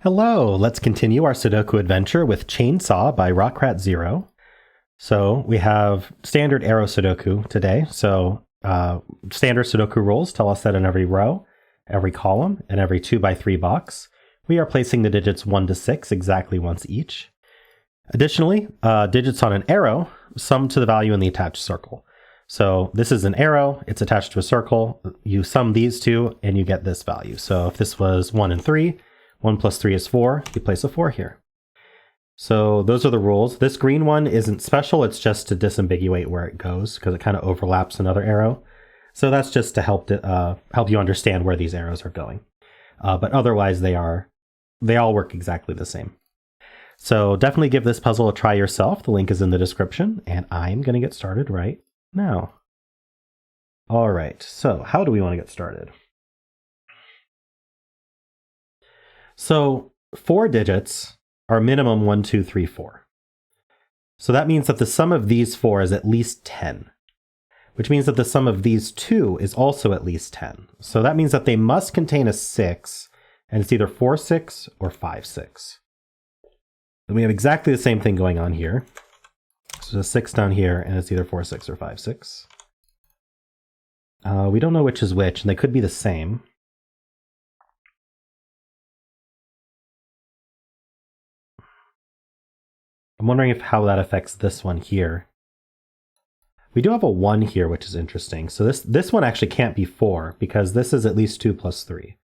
Hello, let's continue our Sudoku adventure with Chainsaw by rockratzero. So we have standard arrow Sudoku today. So standard Sudoku rules tell us that in every row, every column, and every 2x3 box, we are placing the digits 1 to 6 exactly once each. Additionally, digits on an arrow sum to the value in the attached circle. So this is an arrow, it's attached to a circle. You sum these two and you get this value. So if this was 1 and 3, 1 plus 3 is 4. You place a 4 here. So those are the rules. This green one isn't special. It's just to disambiguate where it goes because it kind of overlaps another arrow. So that's just to help you understand where these arrows are going. But otherwise, they all work exactly the same. So definitely give this puzzle a try yourself. The link is in the description, and I'm going to get started right now. All right. So how do we want to get started? So 4 digits are minimum 1, 2, 3, 4. So that means that the sum of these 4 is at least 10, which means that the sum of these 2 is also at least 10. So that means that they must contain a 6, and it's either 4, 6 or 5, 6. And we have exactly the same thing going on here. So there's a 6 down here, and it's either 4, 6 or 5, 6. We don't know which is which, and they could be the same. I'm wondering how that affects this one here. We do have a 1 here, which is interesting. So this one actually can't be 4 because this is at least 2 plus 3.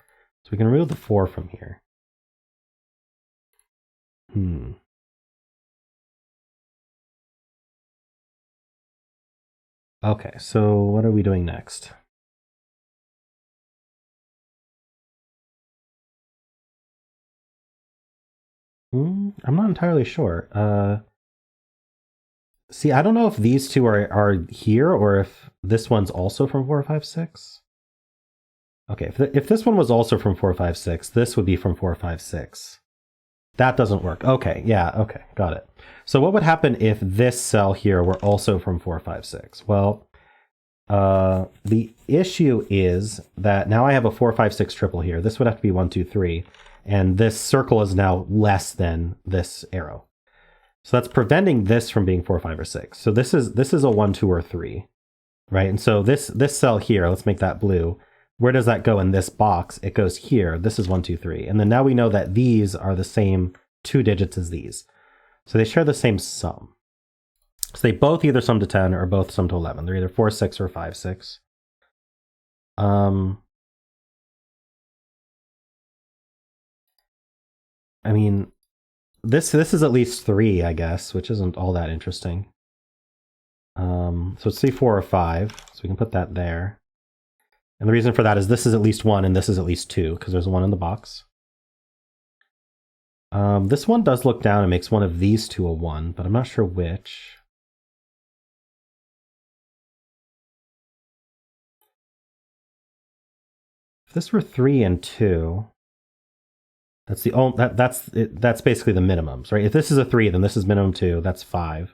So we can remove the 4 from here. Okay, so what are we doing next? I'm not entirely sure. See, I don't know if these two are here or if this one's also from 4, 5, 6. Okay, if this one was also from 4, 5, 6, this would be from 4, 5, 6. That doesn't work. Okay, yeah, okay, got it. So what would happen if this cell here were also from 4, 5, 6? Well, the issue is that now I have a 4, 5, 6 triple here. This would have to be 1, 2, 3. And this circle is now less than this arrow. So that's preventing this from being 4, 5, or 6. So this is a 1, 2, or 3, right? And so this cell here, let's make that blue. Where does that go in this box? It goes here. This is 1, 2, 3. And then now we know that these are the same 2 digits as these. So they share the same sum. So they both either sum to 10 or both sum to 11. They're either 4, 6 or 5, 6. I mean, this is at least 3, I guess, which isn't all that interesting. So it's 3, 4, or 5. So we can put that there. And the reason for that is this is at least 1 and this is at least 2 because there's a 1 in the box. This one does look down and makes one of these two a 1, but I'm not sure which. If this were 3 and 2, that's the only that's basically the minimums, right? If this is a 3, then this is minimum 2. That's 5.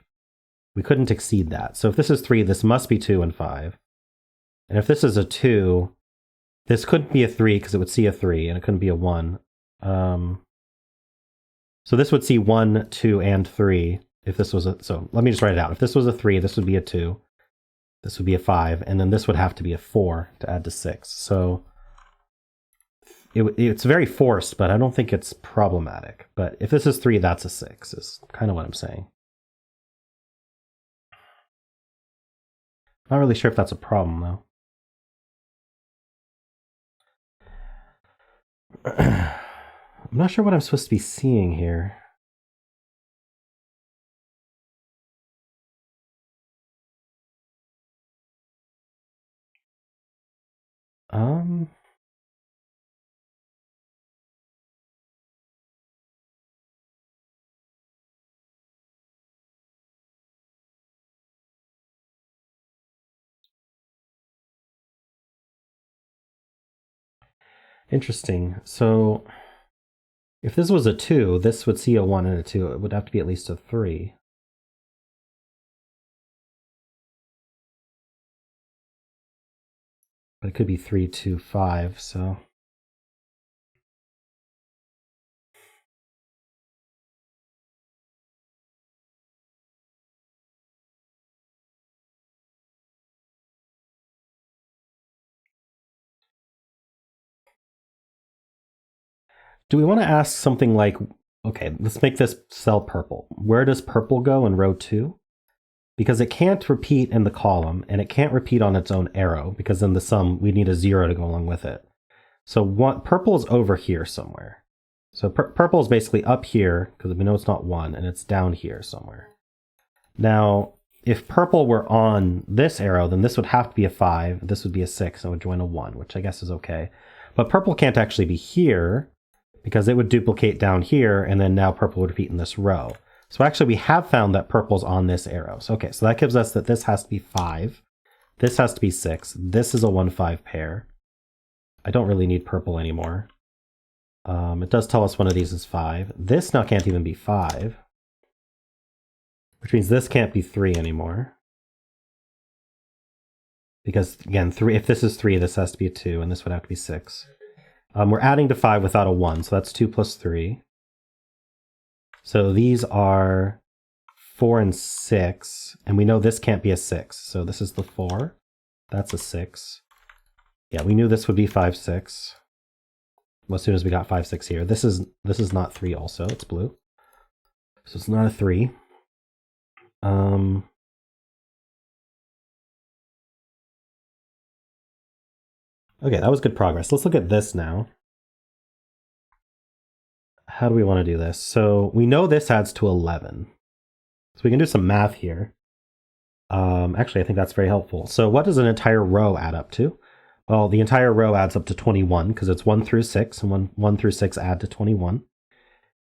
We couldn't exceed that. So if this is 3, this must be 2 and 5. And if this is a 2, this couldn't be a 3 because it would see a 3, and it couldn't be a 1. So this would see 1, 2, and 3. If this was so let me just write it out. If this was a 3, this would be a 2. This would be a 5, and then this would have to be a 4 to add to 6. So it's very forced, but I don't think it's problematic. But if this is 3, that's a 6, is kind of what I'm saying. Not really sure if that's a problem, though. I'm not sure what I'm supposed to be seeing here. Interesting. So if this was a 2, this would see a 1 and a 2. It would have to be at least a 3. But it could be 3, 2, 5, so... Do we want to ask something like, okay, let's make this cell purple. Where does purple go in row 2? Because it can't repeat in the column, and it can't repeat on its own arrow, because in the sum, we need a 0 to go along with it. So purple is over here somewhere. So purple is basically up here, because we know it's not 1, and it's down here somewhere. Now, if purple were on this arrow, then this would have to be a 5, this would be a 6, and it would join a 1, which I guess is okay. But purple can't actually be here, because it would duplicate down here, and then now purple would repeat in this row. So actually we have found that purple's on this arrow. So okay, so that gives us that this has to be 5, this has to be 6, this is a 1-5 pair. I don't really need purple anymore. It does tell us one of these is 5. This now can't even be 5, which means this can't be 3 anymore. Because again, 3. If this is 3, this has to be a 2, and this would have to be 6. We're adding to 5 without a 1, so that's 2 plus 3. So these are 4 and 6, and we know this can't be a 6. So this is the 4, that's a 6. Yeah, we knew this would be 5, 6. Well, as soon as we got 5, 6 here. This is not 3 also, it's blue. So it's not a 3. Okay, that was good progress. Let's look at this now. How do we want to do this? So we know this adds to 11. So we can do some math here. Actually, I think that's very helpful. So what does an entire row add up to? Well, the entire row adds up to 21 because it's 1 through 6, and 1 through 6 add to 21.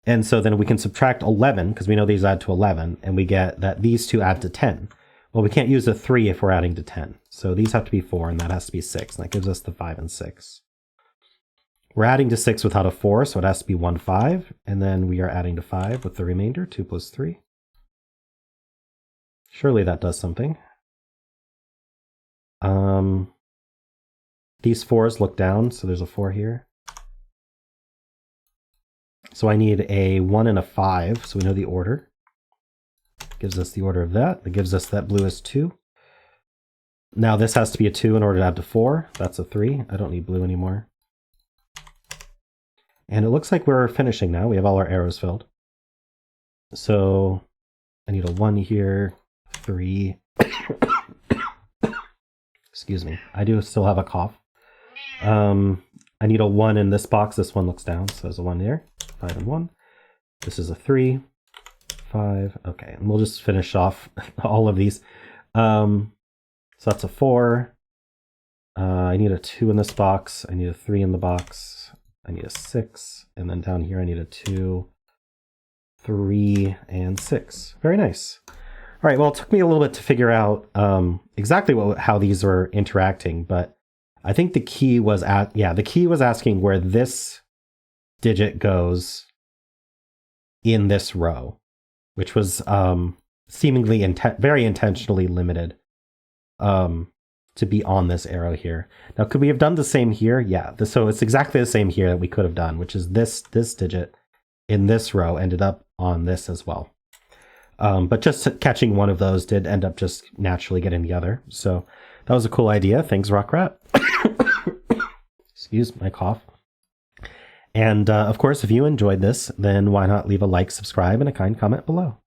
And so then we can subtract 11 because we know these add to 11, and we get that these two add to 10. Well, we can't use a 3 if we're adding to 10. So these have to be 4, and that has to be 6, and that gives us the 5 and 6. We're adding to 6 without a 4, so it has to be 1, 5, and then we are adding to 5 with the remainder, 2 plus 3. Surely that does something. These 4s look down, so there's a 4 here. So I need a 1 and a 5, so we know the order. Gives us the order of that. That gives us that blue is 2. Now this has to be a 2 in order to add to 4. That's a 3. I don't need blue anymore. And it looks like we're finishing now. We have all our arrows filled. So I need a 1 here, 3. Excuse me. I do still have a cough. I need a 1 in this box. This one looks down, so there's a 1 there. 5 and 1. This is a 3. 5. Okay, and we'll just finish off all of these. So that's a 4. I need a 2 in this box. I need a 3 in the box. I need a 6. And then down here I need a 2, 3, and 6. Very nice. All right, well, it took me a little bit to figure out exactly how these were interacting, but I think the key was asking where this digit goes in this row, which was seemingly very intentionally limited to be on this arrow here. Now, could we have done the same here? Yeah, so it's exactly the same here that we could have done, which is this digit in this row ended up on this as well. But just catching one of those did end up just naturally getting the other. So that was a cool idea. Thanks, Rockrat. Excuse my cough. And of course, if you enjoyed this, then why not leave a like, subscribe, and a kind comment below.